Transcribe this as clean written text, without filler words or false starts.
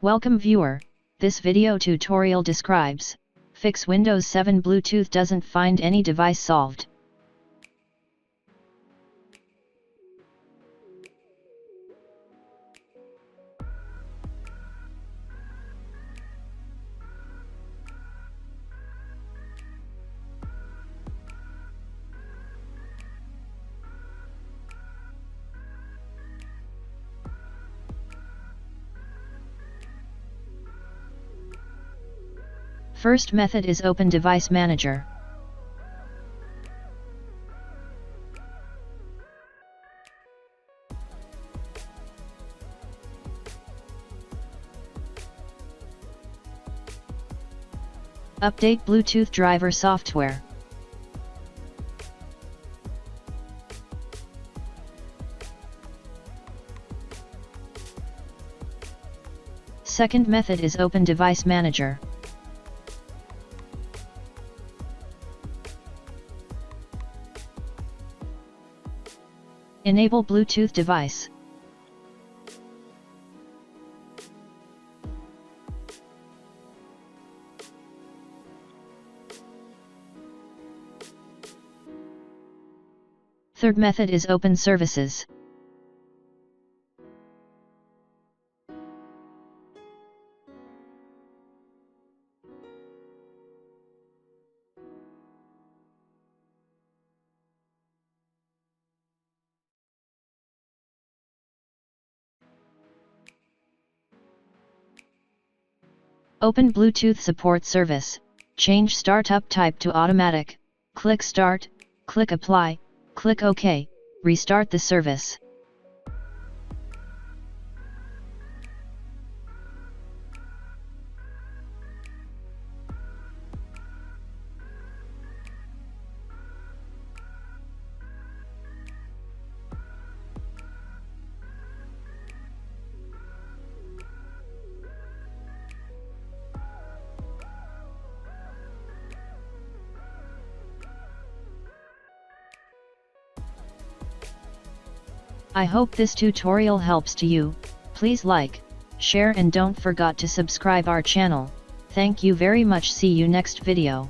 Welcome viewer, this video tutorial describes, fix Windows 7 Bluetooth doesn't find any device solved. First method is Open Device Manager. Update Bluetooth driver software. Second method is Open Device Manager. Enable Bluetooth device. Third method is Open Services. Open Bluetooth Support Service, change startup type to automatic, click Start, click Apply, click OK, restart the service. I hope this tutorial helps to you. Please like, share and don't forget to subscribe our channel. Thank you very much. See you next video.